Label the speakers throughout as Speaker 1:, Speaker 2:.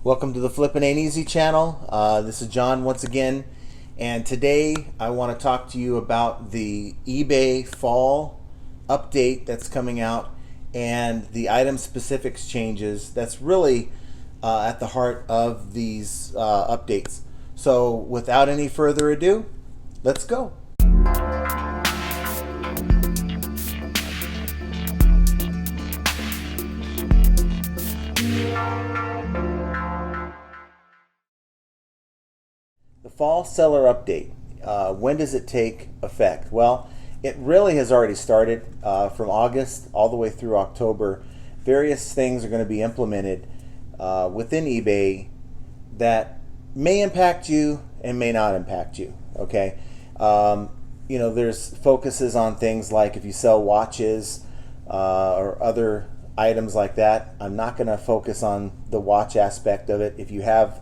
Speaker 1: Welcome to the Flippin' Ain't Easy channel. This is John once again, and today I want to talk to you about the eBay fall update that's coming out and the item specifics changes that's really at the heart of these updates. So without any further ado, let's go. The fall seller update, when does it take effect? Well, it really has already started from August all the way through October. Various things are going to be implemented within eBay that may impact you and may not impact you. Okay, there's focuses on things like if you sell watches or other items like that. I'm not going to focus on the watch aspect of it. If you have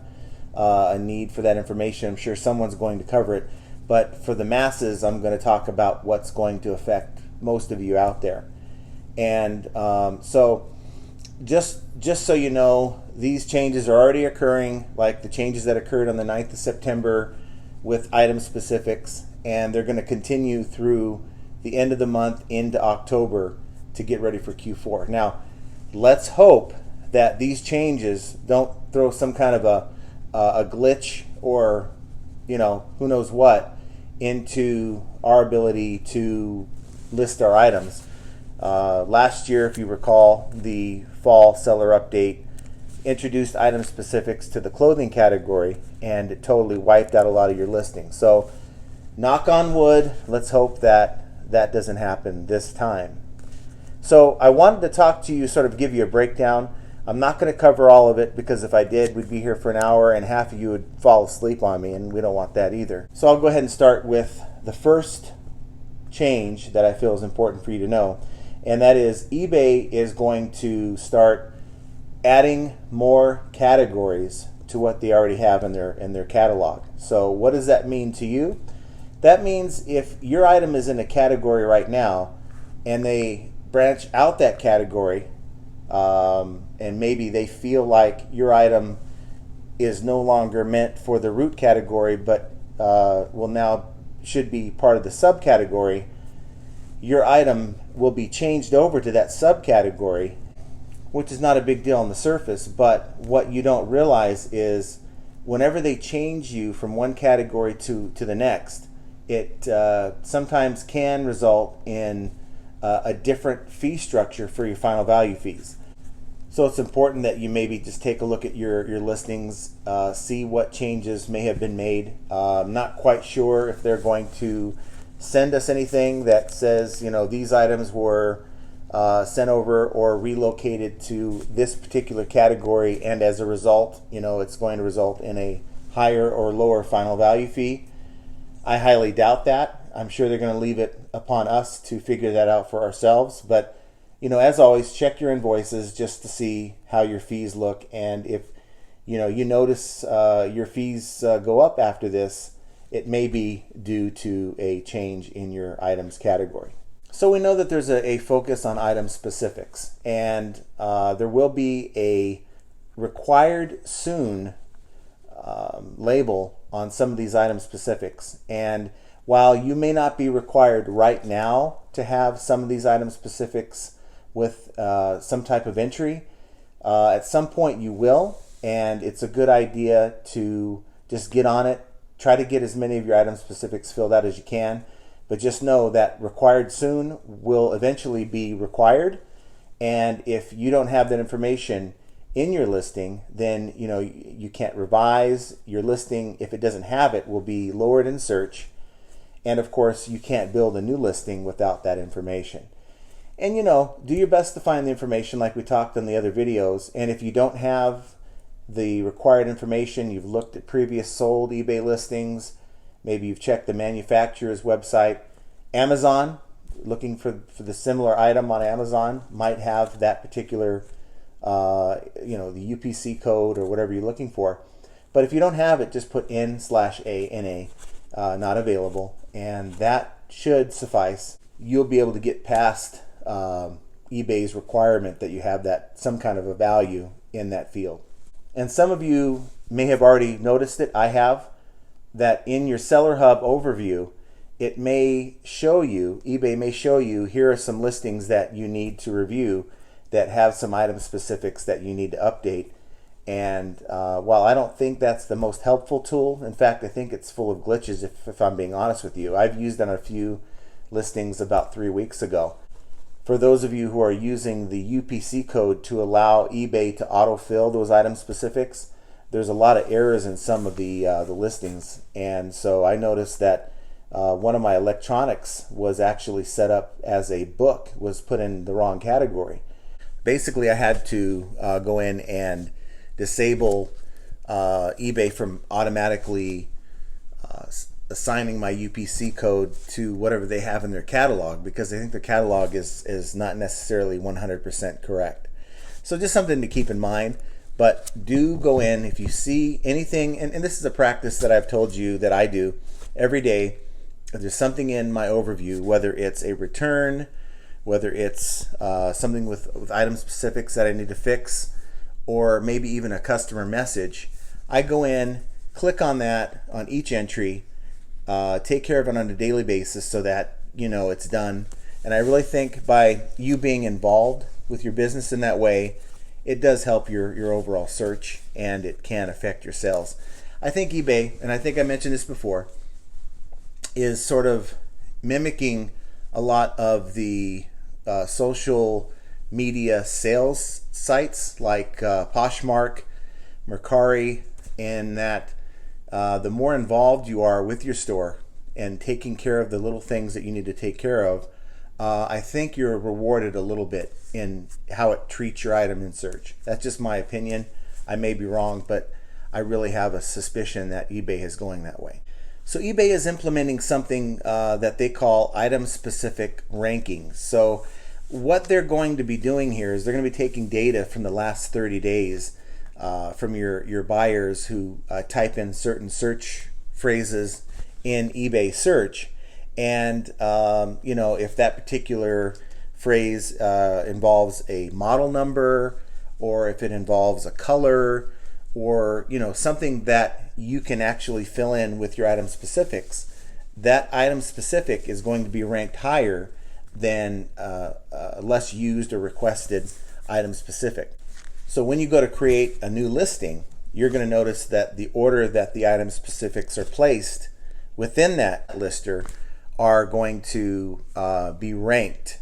Speaker 1: a need for that information, I'm sure someone's going to cover it, but for the masses I'm going to talk about what's going to affect most of you out there. And so just so you know, these changes are already occurring, like the changes that occurred on the 9th of September with item specifics, and they're going to continue through the end of the month into October to get ready for Q4. Now let's hope that these changes don't throw some kind of a glitch or who knows what into our ability to list our items. Last year, if you recall, the fall seller update introduced item specifics to the clothing category, and it totally wiped out a lot of your listings. So knock on wood, let's hope that that doesn't happen this time. So I wanted to talk to you, sort of give you a breakdown. I'm not going to cover all of it, because if I did, we'd be here for an hour and half of you would fall asleep on me, and we don't want that either. So I'll go ahead and start with the first change that I feel is important for you to know, and that is eBay is going to start adding more categories to what they already have in their catalog. So what does that mean to you? That means if your item is in a category right now and they branch out that category, and maybe they feel like your item is no longer meant for the root category, but now should be part of the subcategory, your item will be changed over to that subcategory, which is not a big deal on the surface. But what you don't realize is whenever they change you from one category to the next, it sometimes can result in a different fee structure for your final value fees. So it's important that you maybe just take a look at your listings, see what changes may have been made. I'm not quite sure if they're going to send us anything that says, these items were sent over or relocated to this particular category, and as a result, it's going to result in a higher or lower final value fee. I highly doubt that. I'm sure they're going to leave it upon us to figure that out for ourselves. But as always, check your invoices just to see how your fees look, and if you notice your fees go up after this, it may be due to a change in your items category. So we know that there's a focus on item specifics, and there will be a required soon label on some of these item specifics. And while you may not be required right now to have some of these item specifics with some type of entry, at some point you will, and it's a good idea to just get on it. Try to get as many of your item specifics filled out as you can, but just know that required soon will eventually be required, and if you don't have that information in your listing, then you can't revise your listing. If it doesn't have it, will be lowered in search, and of course you can't build a new listing without that information. And do your best to find the information like we talked in the other videos. And if you don't have the required information, you've looked at previous sold eBay listings, maybe you've checked the manufacturer's website, Amazon, looking for the similar item on Amazon might have that particular the UPC code or whatever you're looking for. But if you don't have it, just put N/A/NA, not available, and that should suffice. You'll be able to get past eBay's requirement that you have that some kind of a value in that field. And some of you may have already noticed it. I have. That in your Seller Hub overview, it may show you, eBay may show you, here are some listings that you need to review that have some item specifics that you need to update. And while I don't think that's the most helpful tool, in fact, I think it's full of glitches, if I'm being honest with you. I've used it on a few listings about 3 weeks ago. For those of you who are using the UPC code to allow eBay to autofill those item specifics, there's a lot of errors in some of the listings. And so I noticed that one of my electronics was actually set up as a book, was put in the wrong category. Basically, I had to go in and disable eBay from automatically assigning my UPC code to whatever they have in their catalog, because I think their catalog is not necessarily 100% correct. So just something to keep in mind. But do go in if you see anything, and this is a practice that I've told you that I do every day. If there's something in my overview, whether it's a return, whether it's something with item specifics that I need to fix, or maybe even a customer message, I go in, click on that on each entry, take care of it on a daily basis so that you know it's done. And I really think by you being involved with your business in that way, it does help your overall search, and it can affect your sales. I think eBay, and I think I mentioned this before, is sort of mimicking a lot of the social media sales sites like Poshmark, Mercari, and that the more involved you are with your store and taking care of the little things that you need to take care of, I think you're rewarded a little bit in how it treats your item in search. That's just my opinion. I may be wrong, but I really have a suspicion that eBay is going that way. So eBay is implementing something that they call item-specific rankings. So what they're going to be doing here is they're going to be taking data from the last 30 days from your buyers who type in certain search phrases in eBay search. And if that particular phrase involves a model number, or if it involves a color, or something that you can actually fill in with your item specifics, that item specific is going to be ranked higher than less used or requested item specific. So when you go to create a new listing, you're going to notice that the order that the item specifics are placed within that lister are going to be ranked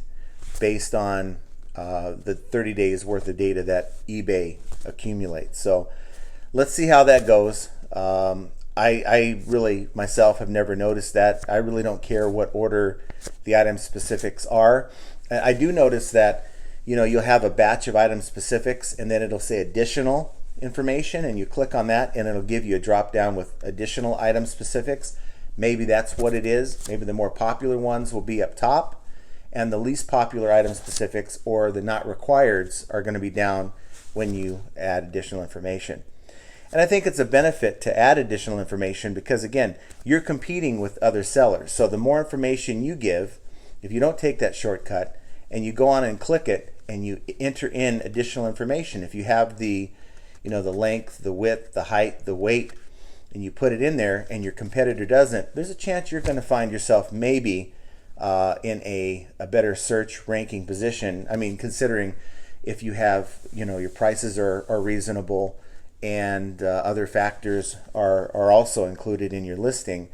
Speaker 1: based on the 30 days worth of data that eBay accumulates. So let's see how that goes. I really myself have never noticed that. I really don't care what order the item specifics are. I do notice that you'll have a batch of item specifics, and then it'll say additional information, and you click on that and it'll give you a drop down with additional item specifics. Maybe that's what it is. Maybe the more popular ones will be up top, and the least popular item specifics, or the not requireds, are going to be down when you add additional information. And I think it's a benefit to add additional information because, again, you're competing with other sellers. So the more information you give, if you don't take that shortcut and you go on and click it and you enter in additional information, if you have the length, the width, the height, the weight, and you put it in there and your competitor doesn't, there's a chance you're going to find yourself maybe in a better search ranking position. I mean, considering if you have, your prices are reasonable, and other factors are also included in your listing,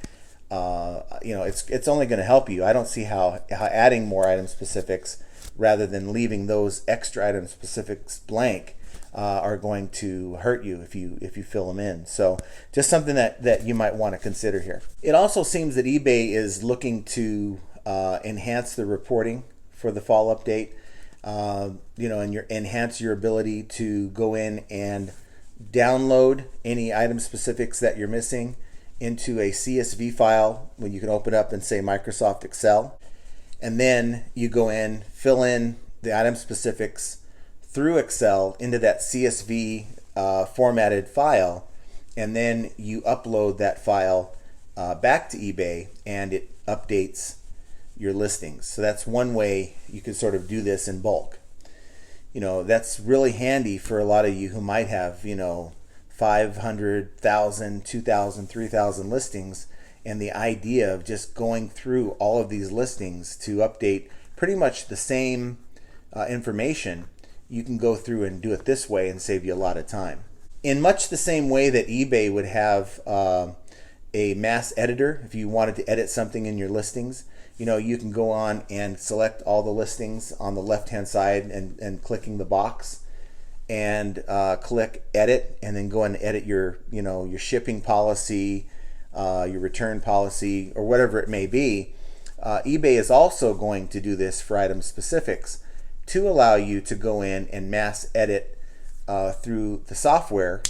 Speaker 1: it's only going to help you. I don't see how adding more item specifics rather than leaving those extra item specifics blank are going to hurt you if you fill them in. So just something that you might want to consider here. It also seems that eBay is looking to enhance the reporting for the fall update, and enhance your ability to go in and download any item specifics that you're missing into a CSV file when you can open up and say Microsoft Excel, and then you go in, fill in the item specifics through Excel into that CSV formatted file, and then you upload that file back to eBay and it updates your listings. So that's one way you can sort of do this in bulk. That's really handy for a lot of you who might have, 500,000, 2,000, 3,000 listings, and the idea of just going through all of these listings to update pretty much the same information, you can go through and do it this way and save you a lot of time. In much the same way that eBay would have a mass editor, if you wanted to edit something in your listings, you can go on and select all the listings on the left hand side and clicking the box and click edit, and then go and edit your shipping policy, your return policy, or whatever it may be. eBay is also going to do this for item specifics to allow you to go in and mass edit through the software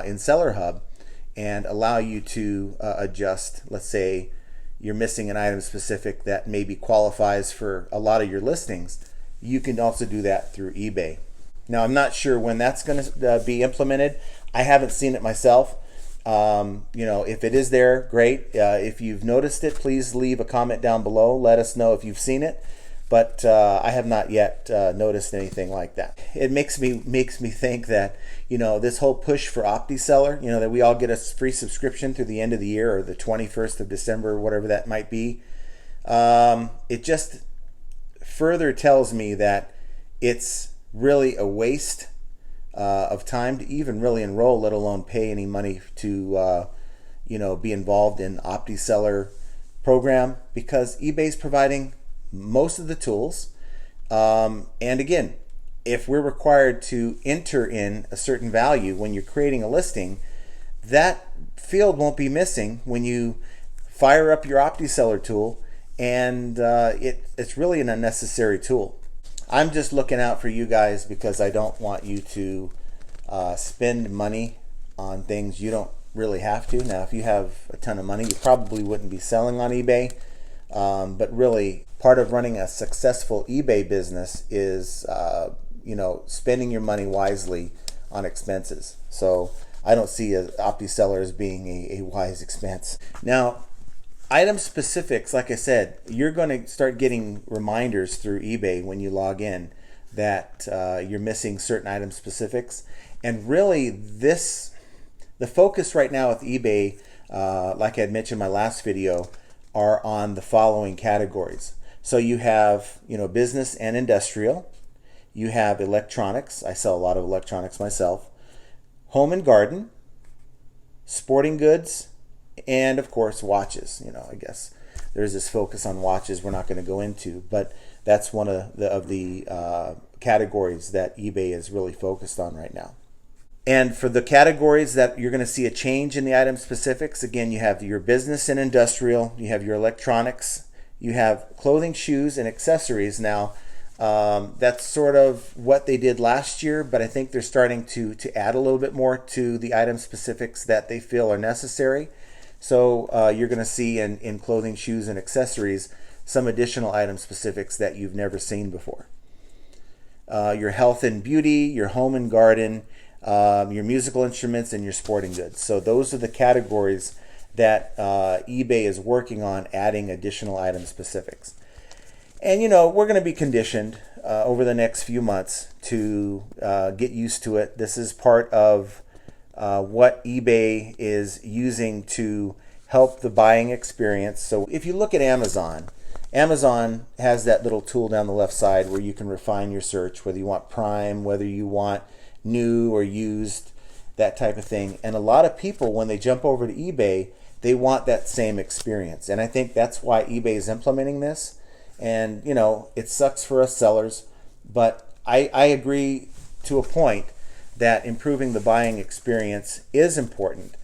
Speaker 1: in Seller Hub, and allow you to adjust. Let's say you're missing an item specific that maybe qualifies for a lot of your listings. You can also do that through eBay. Now, I'm not sure when that's going to be implemented. I haven't seen it myself. If it is there, great. If you've noticed it, please leave a comment down below. Let us know if you've seen it. But I have not yet noticed anything like that. It makes me think that this whole push for Optiseller, that we all get a free subscription through the end of the year, or the 21st of December, whatever that might be. It just further tells me that it's really a waste of time to even really enroll, let alone pay any money to be involved in Optiseller program, because eBay's providing most of the tools. And again, if we're required to enter in a certain value when you're creating a listing, that field won't be missing when you fire up your Optiseller tool, and it's really an unnecessary tool. I'm just looking out for you guys because I don't want you to spend money on things you don't really have to. Now, if you have a ton of money, you probably wouldn't be selling on eBay. But really, part of running a successful eBay business is, spending your money wisely on expenses. So I don't see Optiseller as being a wise expense. Now, item specifics, like I said, you're going to start getting reminders through eBay when you log in that you're missing certain item specifics. And really, the focus right now with eBay, like I had mentioned in my last video, are on the following categories. So you have, business and industrial. You have electronics. I sell a lot of electronics myself. Home and garden, sporting goods, and of course watches. I guess there's this focus on watches we're not going to go into, but that's one of the categories that eBay is really focused on right now. And for the categories that you're going to see a change in the item specifics, again, you have your business and industrial, you have your electronics, you have clothing, shoes, and accessories. Now, that's sort of what they did last year, but I think they're starting to add a little bit more to the item specifics that they feel are necessary. So you're going to see in clothing, shoes, and accessories some additional item specifics that you've never seen before. Your health and beauty, your home and garden, your musical instruments, and your sporting goods. So those are the categories that eBay is working on adding additional item specifics. And we're going to be conditioned over the next few months to get used to it. This is part of what eBay is using to help the buying experience. So if you look at Amazon has that little tool down the left side where you can refine your search, whether you want prime, whether you want new or used, that type of thing. And a lot of people, when they jump over to eBay, they want that same experience. And I think that's why eBay is implementing this. And it sucks for us sellers, but I agree to a point that improving the buying experience is important.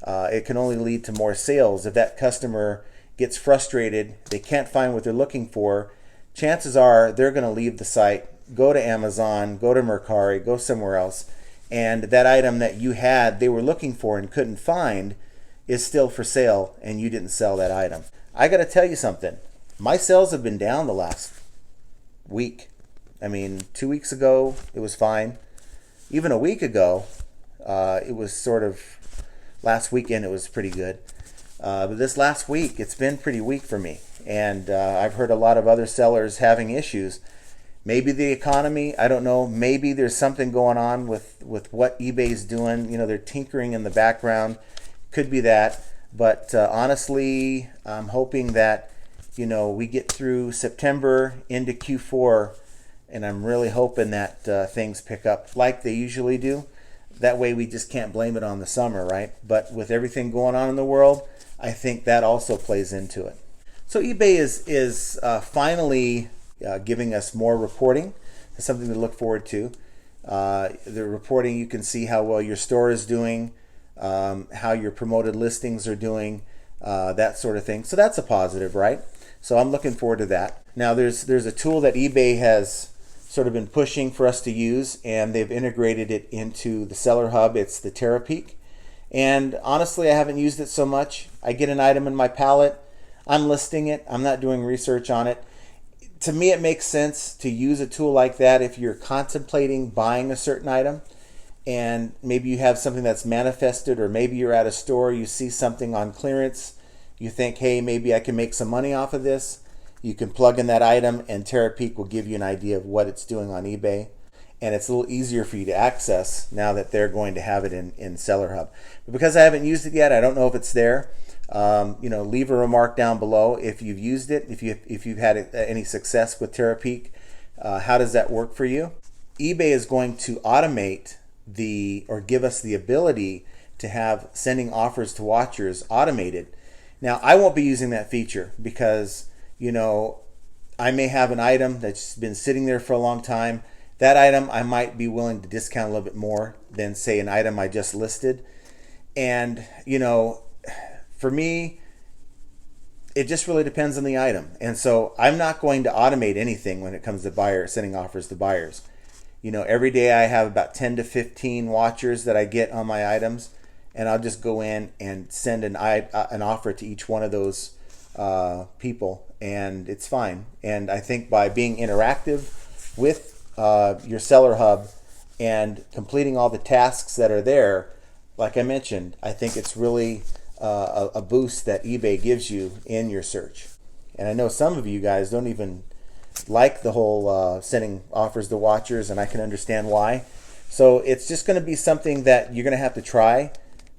Speaker 1: It can only lead to more sales. If that customer gets frustrated, they can't find what they're looking for, chances are they're going to leave the site, go to Amazon, go to Mercari, go somewhere else, and that item that they were looking for and couldn't find is still for sale, and you didn't sell that item. I got to tell you something. My sales have been down the last week. 2 weeks ago, it was fine. Even a week ago, it was sort of, last weekend it was pretty good. But this last week, it's been pretty weak for me. And I've heard a lot of other sellers having issues. Maybe the economy, I don't know. Maybe there's something going on with what eBay's doing. They're tinkering in the background. Could be that. But honestly, I'm hoping that, we get through September into Q4, and I'm really hoping that things pick up like they usually do. That way we just can't blame it on the summer, right? But with everything going on in the world, I think that also plays into it. So eBay is finally giving us more reporting. That's something to look forward to. The reporting, you can see how well your store is doing, how your promoted listings are doing, that sort of thing. So that's a positive, right? So I'm looking forward to that. Now there's a tool that eBay has sort of been pushing for us to use, and they've integrated it into the Seller Hub. It's the TerraPeak. And honestly, I haven't used it so much. I get an item in my pallet, I'm listing it, I'm not doing research on it. To me, it makes sense to use a tool like that if you're contemplating buying a certain item, and maybe you have something that's manifested, or maybe you're at a store, you see something on clearance, you think, hey, maybe I can make some money off of this. You can plug in that item, and TerraPeak will give you an idea of what it's doing on eBay. And it's a little easier for you to access now that they're going to have it in Seller Hub. But because I haven't used it yet, I don't know if it's there. Leave a remark down below if you've used it, if you've had any success with TerraPeak. How does that work for you? eBay is going to automate or give us the ability to have sending offers to watchers automated. Now, I won't be using that feature because, I may have an item that's been sitting there for a long time. That item I might be willing to discount a little bit more than, say, an item I just listed. And, for me, it just really depends on the item. And so I'm not going to automate anything when it comes to sending offers to buyers. Every day I have about 10 to 15 watchers that I get on my items, and I'll just go in and send an offer to each one of those people, and it's fine. And I think by being interactive with your Seller Hub and completing all the tasks that are there, like I mentioned, I think it's really a boost that eBay gives you in your search. And I know some of you guys don't even like the whole sending offers to watchers, and I can understand why. So it's just going to be something that you're going to have to try.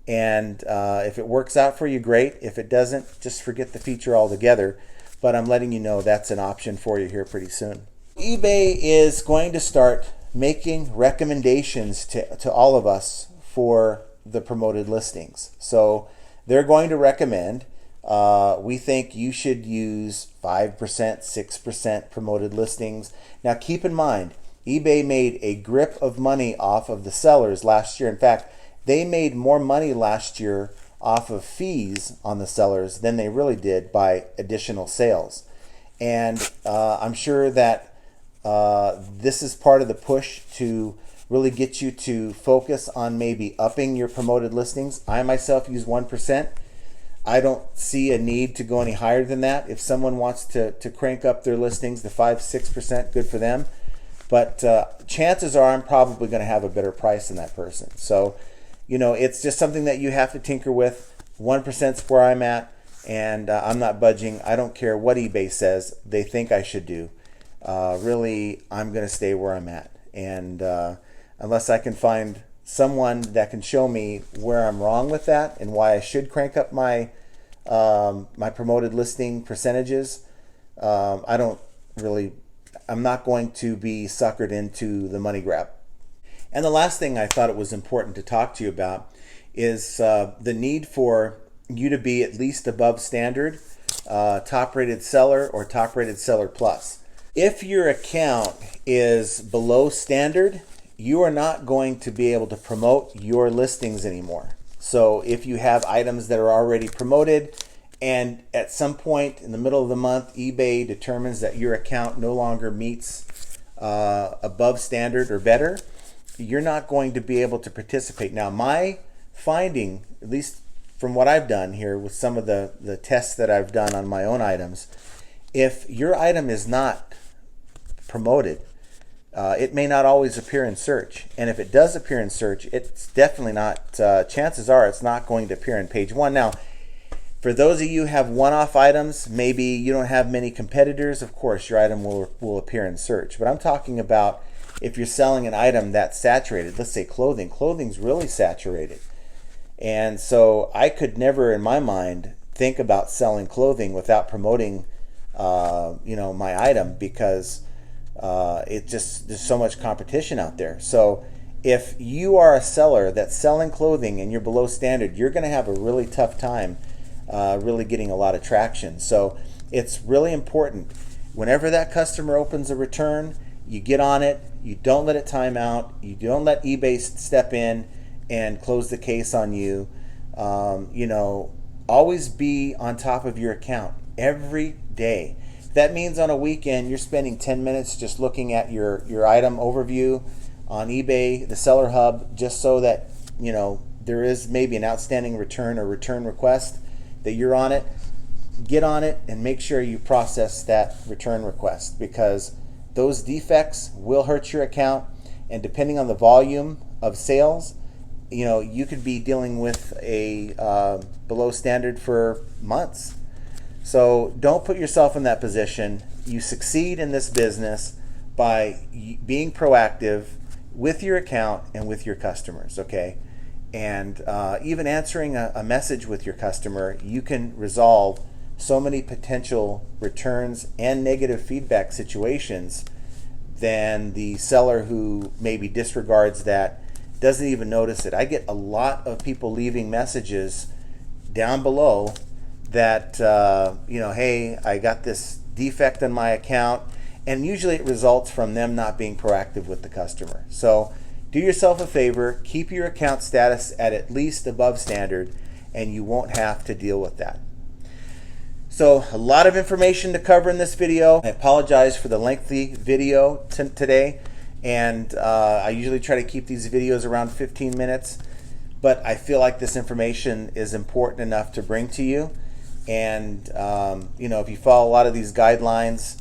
Speaker 1: And if it works out for you, great. If it doesn't, just forget the feature altogether. But I'm letting you know that's an option for you here pretty soon. eBay is going to start making recommendations to all of us for the promoted listings. So they're going to recommend, we think you should use 5%, 6% promoted listings. Now keep in mind, eBay made a grip of money off of the sellers last year. In fact, they made more money last year off of fees on the sellers than they really did by additional sales. And I'm sure that this is part of the push to really get you to focus on maybe upping your promoted listings. I myself use 1%. I don't see a need to go any higher than that. If someone wants to crank up their listings to 5-6%, good for them. But chances are I'm probably going to have a better price than that person. So, it's just something that you have to tinker with. 1% is where I'm at, and I'm not budging. I don't care what eBay says they think I should do. Really, I'm going to stay where I'm at. And unless I can find someone that can show me where I'm wrong with that and why I should crank up my my promoted listing percentages, I'm not going to be suckered into the money grab. And the last thing I thought it was important to talk to you about is the need for you to be at least above standard, top rated seller or top rated seller plus. If your account is below standard, you are not going to be able to promote your listings anymore. So if you have items that are already promoted and at some point in the middle of the month, eBay determines that your account no longer meets above standard or better, you're not going to be able to participate. Now, my finding, at least from what I've done here with some of the tests that I've done on my own items, if your item is not promoted, it may not always appear in search. And if it does appear in search, it's definitely not, chances are it's not going to appear in page one. Now, For those of you who have one-off items, maybe you don't have many competitors, of course your item will appear in search. But I'm talking about if you're selling an item that's saturated, let's say clothing. Clothing's really saturated. And so I could never in my mind think about selling clothing without promoting my item, because there's so much competition out there. So if you are a seller that's selling clothing and you're below standard, you're going to have a really tough time really getting a lot of traction. So it's really important, whenever that customer opens a return, you get on it, you don't let it time out, you don't let eBay step in and close the case on you. Always be on top of your account every day. That means on a weekend you're spending 10 minutes just looking at your item overview on eBay, the Seller Hub, just so that there is maybe an outstanding return or return request, that you're on it. Get on it and make sure you process that return request, because those defects will hurt your account, and depending on the volume of sales, you could be dealing with a below standard for months. So don't put yourself in that position. You succeed in this business by being proactive with your account and with your customers, okay? And even answering a message with your customer, you can resolve so many potential returns and negative feedback situations than the seller who maybe disregards that, doesn't even notice it. I get a lot of people leaving messages down below that, hey, I got this defect in my account, and usually it results from them not being proactive with the customer. So do yourself a favor, keep your account status at least above standard, and you won't have to deal with that. So a lot of information to cover in this video. I apologize for the lengthy video today, and I usually try to keep these videos around 15 minutes, but I feel like this information is important enough to bring to you. And if you follow a lot of these guidelines,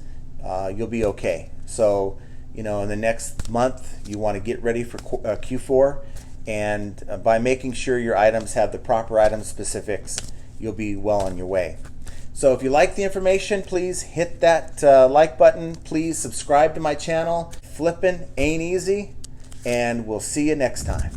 Speaker 1: you'll be okay. So in the next month, you want to get ready for Q4, and by making sure your items have the proper item specifics, you'll be well on your way. So if you like the information, please hit that like button. Please subscribe to my channel. Flippin' ain't easy, and we'll see you next time.